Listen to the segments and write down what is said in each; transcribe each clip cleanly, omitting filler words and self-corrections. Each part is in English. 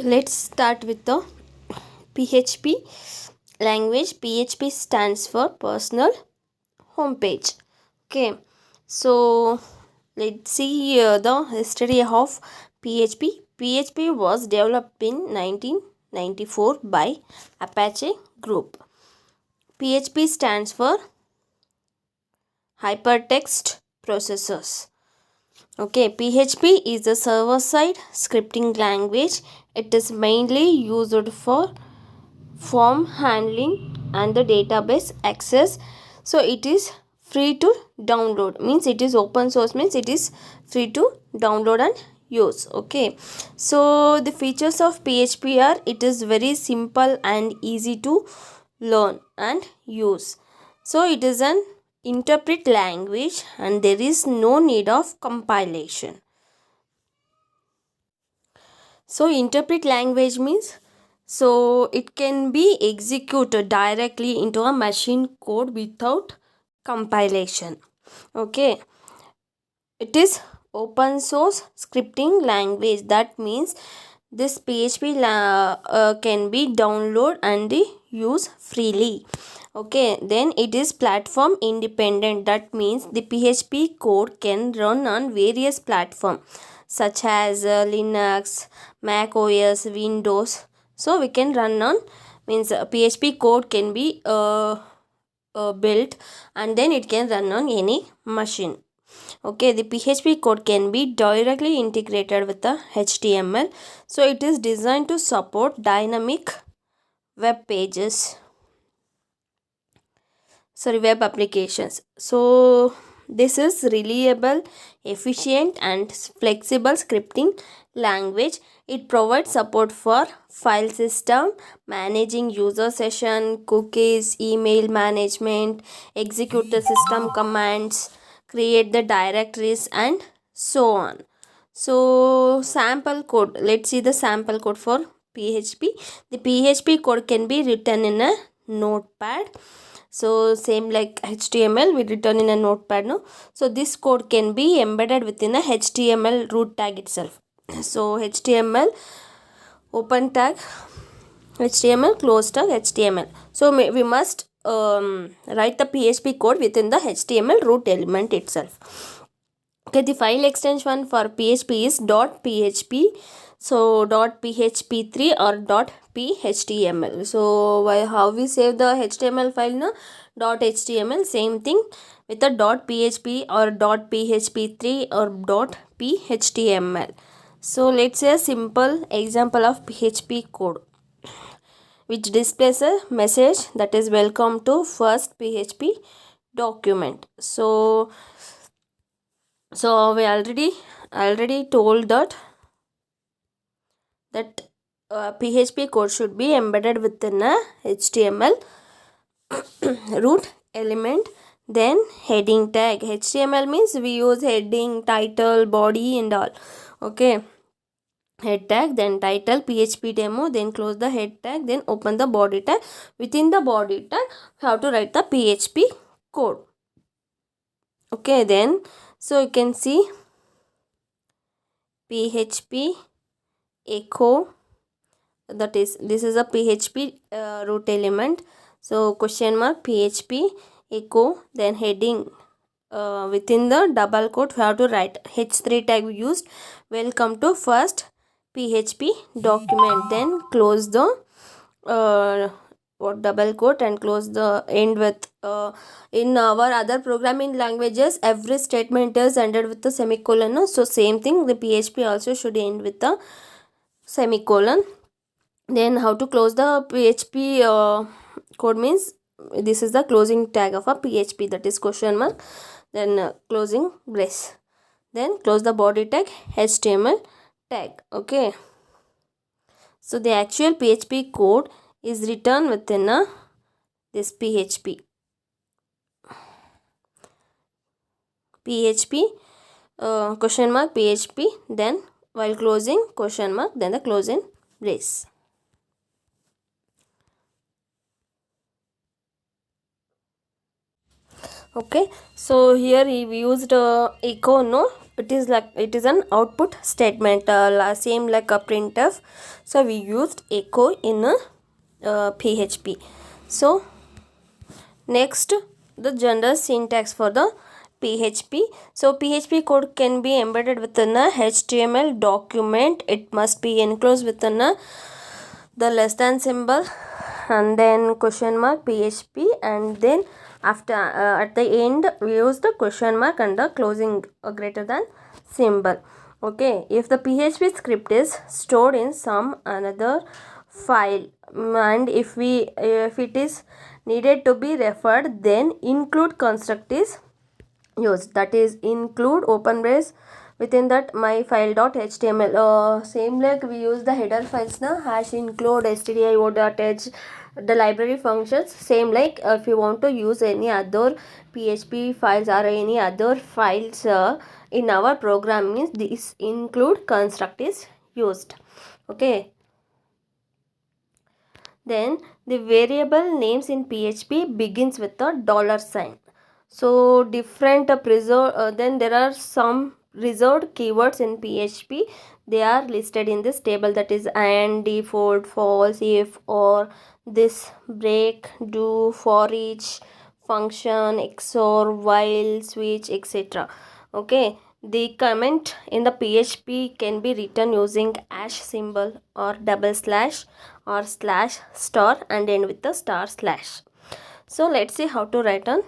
Let's start with the PHP language. PHP stands for personal homepage. Okay, so let's see the history of PHP. PHP was developed in 1994 by Apache Group. PHP stands for Hypertext Processors. Okay, PHP is a server-side scripting language. It is mainly used for form handling and the database access. So it is free to download, means it is open source, means it is free to download and use. Okay, so the features of PHP are it is very simple and easy to learn and use. So it is an interpret language and there is no need of compilation. So interpret language means so it can be executed directly into a machine code without compilation. Okay, it is open source scripting language. That means this PHP can be download and use freely. Okay, then it is platform independent. That means the PHP code can run on various platforms such as Linux, Mac OS, Windows. So we can run on, means PHP code can be built and then it can run on any machine. Okay, the PHP code can be directly integrated with the HTML. So it is designed to support dynamic web pages, web applications. So this is reliable, efficient and flexible scripting language. It provides support for file system, managing user session, cookies, email management, execute the system commands, create the directories and so on. So sample code, let's see the sample code for PHP. The PHP code can be written in a notepad. So same like HTML, we written in a notepad, no? So this code can be embedded within a HTML root tag itself. So HTML open tag HTML, close tag HTML. So we must write the PHP code within the HTML root element itself. Okay, the file extension for PHP is .php. So .php3 or .phtml. So how we save the HTML file now? .html, same thing with the .php or .php3 or .phtml. So let's say a simple example of PHP code which displays a message that is welcome to first PHP document. So we already told that PHP code should be embedded within a HTML root element. Then heading tag. HTML means we use heading, title, body and all. Okay, head tag, then title, PHP demo, then close the head tag, then open the body tag. Within the body tag we have to write the PHP code. Okay, then so you can see PHP echo, that is this is a PHP root element. So question mark PHP echo, then heading, within the double quote we have to write h3 tag we used, welcome to first PHP document, then close the double quote and close the end with in our other programming languages every statement is ended with the semicolon, no? So same thing the PHP also should end with the semicolon. Then how to close the PHP code means this is the closing tag of a PHP, that is question mark, then closing brace, then close the body tag HTML tag. Okay, so the actual PHP code is written within this PHP question mark PHP, then while closing question mark, then the closing brace. Okay, so here we used echo, no? it is an output statement, same like a printf. So we used echo in a PHP. So next, the general syntax for the PHP. So PHP code can be embedded within a HTML document. It must be enclosed within the less than symbol and then question mark PHP, and then after at the end we use the question mark and the closing greater than symbol. Okay, if the PHP script is stored in some another file, and if it is needed to be referred, then include construct is used. That is include open brace, within that my file.html. Same like we use the header files now, hash include stdio.h, the library functions. Same like if you want to use any other PHP files or any other files in our program, means this include construct is used. Okay, then the variable names in PHP begins with a dollar sign. So different then there are some reserved keywords in PHP. They are listed in this table, that is and, default, false, if, or, this, break, do, for each, function, XOR, while, switch, etc. Okay, the comment in the PHP can be written using hash symbol or double slash or slash star and end with the star slash. So let's see how to write and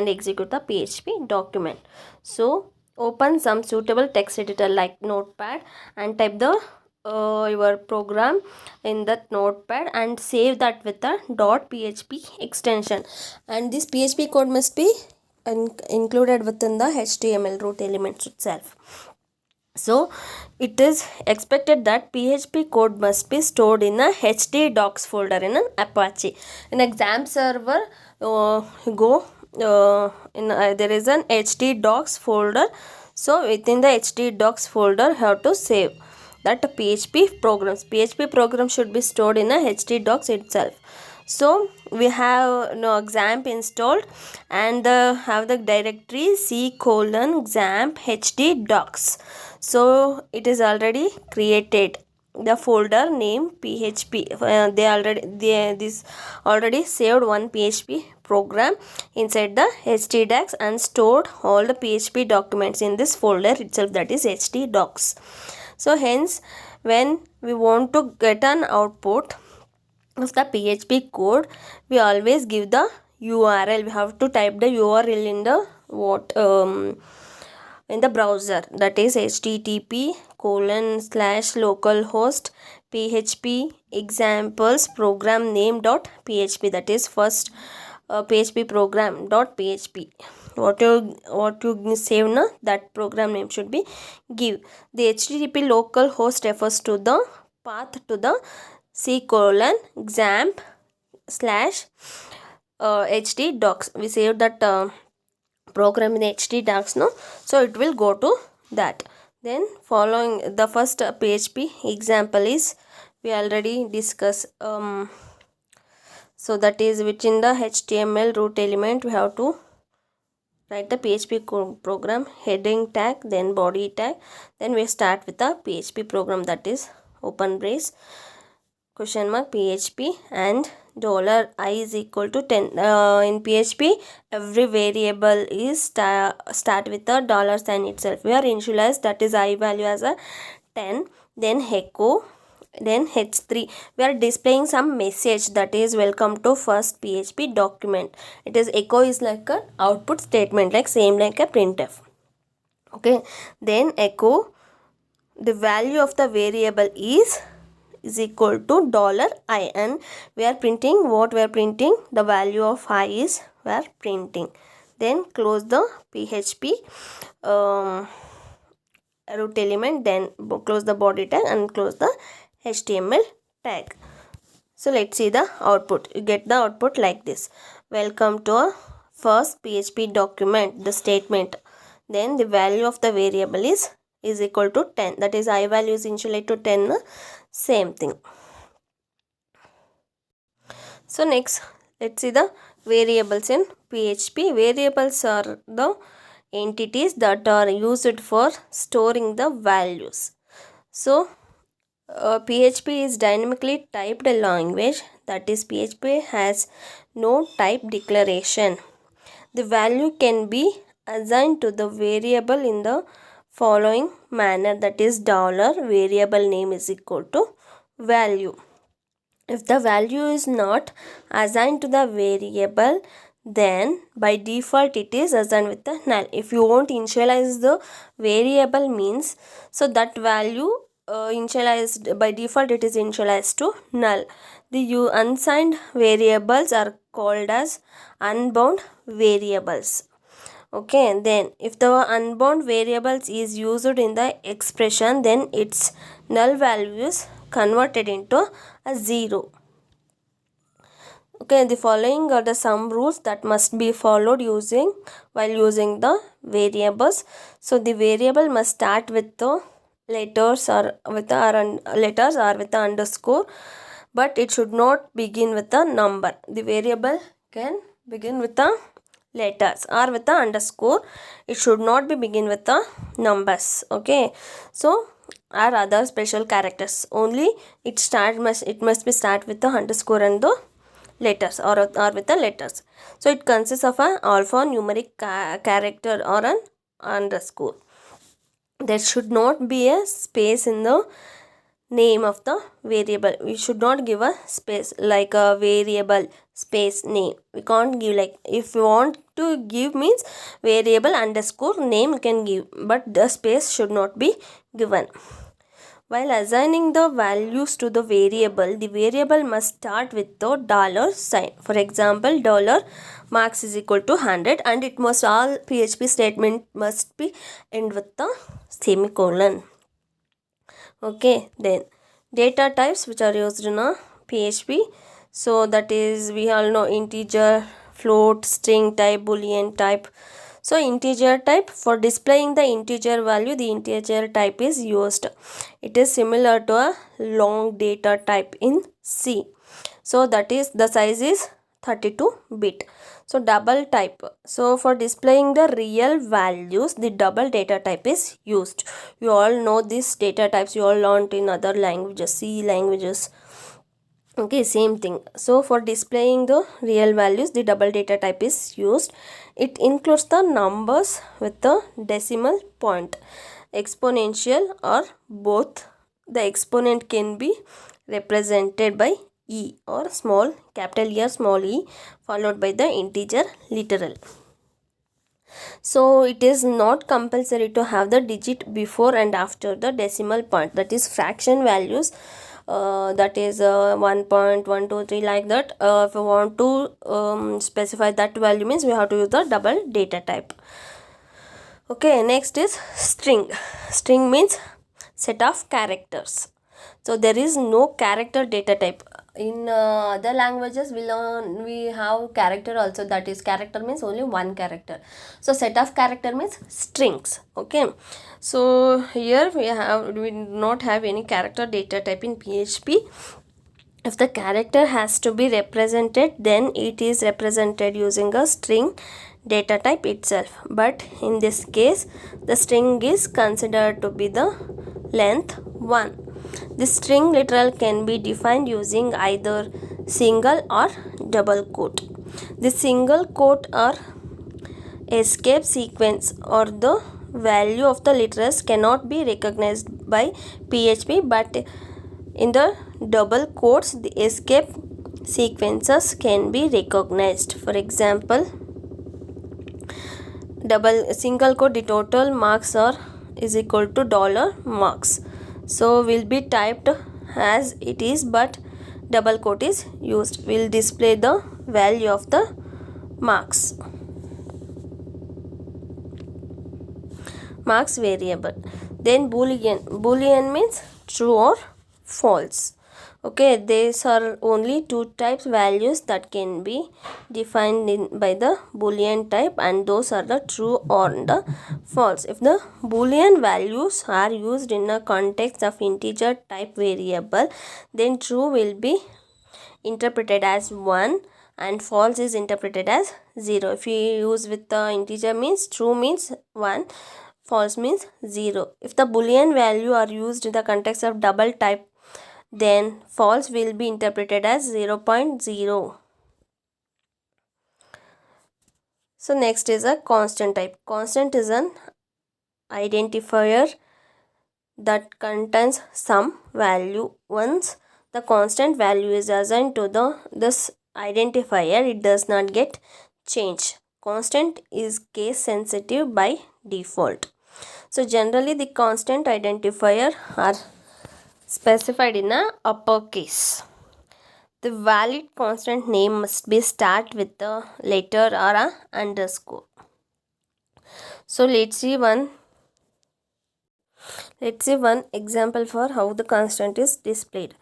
execute the PHP document. So open some suitable text editor like Notepad and type the your program in that Notepad and save that with the .php extension, and this PHP code must be included within the HTML root elements itself. So it is expected that PHP code must be stored in a htdocs folder in an Apache. In exam server, there is an htdocs folder. So within the htdocs folder, have to save that PHP programs. PHP program should be stored in a htdocs itself. So we have XAMPP installed and have the directory c:\XAMPP htdocs. So it is already created. The folder name PHP. This already saved one PHP program inside the htdocs and stored all the PHP documents in this folder itself, that is htdocs. So hence, when we want to get an output of the PHP code, we always give the URL. We have to type the URL in the in the browser, that is http://localhost php examples program name.php, that is first PHP program.php. What you save now, that program name should be give. The http localhost refers to the path to the c://htdocs. We save that program in htdocs, no? So it will go to that. Then following the first PHP example is we already discussed. So that is within the HTML root element, we have to write the PHP program, heading tag, then body tag. Then we start with the PHP program, that is open brace question mark PHP and $I is equal to 10. In PHP, every variable is start with a dollar sign itself. We are initialized, that is I value as a 10. Then echo, then h3. We are displaying some message, that is welcome to first PHP document. It is echo is like a output statement, like same like a printf. Okay, then echo, the value of the variable is equal to $I, and we are printing what we are printing, the value of I is we are printing. Then close the PHP root element, then close the body tag and close the HTML tag. So let's see the output. You get the output like this: welcome to a first PHP document, the statement. Then the value of the variable is equal to 10, that is I value is initialized to 10. Same thing. So next, let's see the variables in PHP. Variables are the entities that are used for storing the values. So PHP is dynamically typed language, that is PHP has no type declaration. The value can be assigned to the variable in the following manner, that is dollar variable name is equal to value. If the value is not assigned to the variable, then by default it is assigned with the null. If you won't initialize the variable means, so that value initialized by default it is initialized to null. The unsigned variables are called as unbound variables. Okay, then if the unbound variables is used in the expression, then its null value is converted into a 0. Okay, the following are the some rules that must be followed while using the variables. So the variable must start with the letters or with the underscore, but it should not begin with a number. The variable can begin with the letters or with the underscore. It should not be begin with the numbers. Okay, so or other special characters. Only it must be start with the underscore and the letters or with the letters. So it consists of an alphanumeric character or an underscore. There should not be a space in the name of the variable. We should not give a space like a variable space name. We can't give, like if you want to give means variable underscore name you can give, but the space should not be given. While assigning the values to the variable must start with the dollar sign. For example, dollar marks is equal to 100, and it must all PHP statement must be end with the semicolon. Okay, then data types which are used in a PHP. So that is, we all know integer, float, string type, boolean type. So integer type, for displaying the integer value, the integer type is used. It is similar to a long data type in C. So that is, the size is 32-bit. So double type. So for displaying the real values, the double data type is used. You all know these data types, you all learned in other languages, C languages. Okay, same thing. So for displaying the real values, the double data type is used. It includes the numbers with the decimal point, exponential or both. The exponent can be represented by E or small capital E or small e followed by the integer literal. So it is not compulsory to have the digit before and after the decimal point, that is fraction values. That is 1.123 like that. If you want to specify that value means we have to use the double data type. Okay, next is string. String means set of characters. So there is no character data type. In other languages we have character also, that is character means only one character. So set of character means strings. Okay, so here we do not have any character data type in PHP. If the character has to be represented, then it is represented using a string data type itself. But in this case, the string is considered to be the length 1. The string literal can be defined using either single or double quote. The single quote or escape sequence or the value of the literals cannot be recognized by PHP, but in the double quotes the escape sequences can be recognized. For example, single quote, the total marks is equal to dollar marks, so will be typed as it is, but double quote is used, will display the value of the marks variable. Then boolean means true or false. Okay, these are only two types values that can be defined by the boolean type, and those are the true or the false. If the boolean values are used in a context of integer type variable, then true will be interpreted as 1 and false is interpreted as 0. If you use with the integer means true means 1, false means 0. If the boolean value are used in the context of double type, then false will be interpreted as 0.0. So next is a constant type. Constant is an identifier that contains some value. Once the constant value is assigned to this identifier, it does not get changed. Constant is case sensitive by default. So generally the constant identifier are specified in a uppercase. The valid constant name must be start with a letter or a underscore. So let's see one example for how the constant is displayed.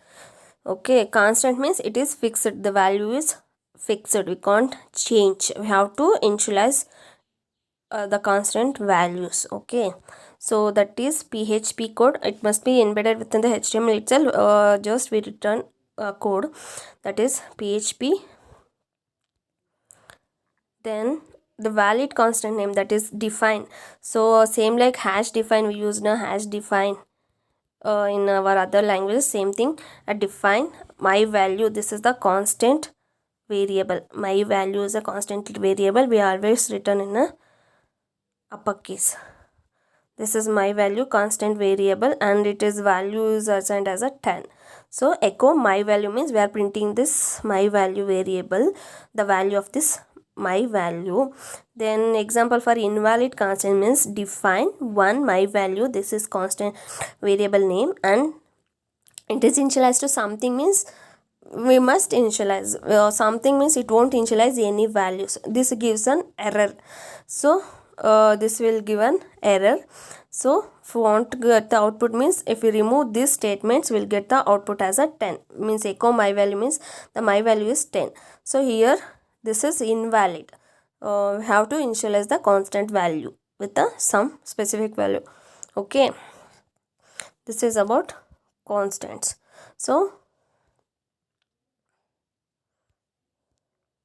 Okay, constant means it is fixed. The value is fixed. We can't change. We have to initialize the constant values. Okay, so that is PHP code. It must be embedded within the HTML itself. Just we return a code that is PHP. Then the valid constant name, that is define. So same like hash define, we use a hash define in our other languages. Same thing, a define my value. This is the constant variable. My value is a constant variable. We always return in a uppercase. This is my value, constant variable, and it is value is assigned as a 10. So echo my value means we are printing this my value variable, the value of this my value. Then example for invalid constant means define one my value. This is constant variable name and it is initialized to something means we must initialize something means it won't initialize any values. This gives an error. So this will give an error. So if we want to get the output means if we remove these statements, we'll get the output as a 10. Means echo my value means the my value is 10. So here this is invalid. We have to initialize the constant value with some specific value. Okay, this is about constants. So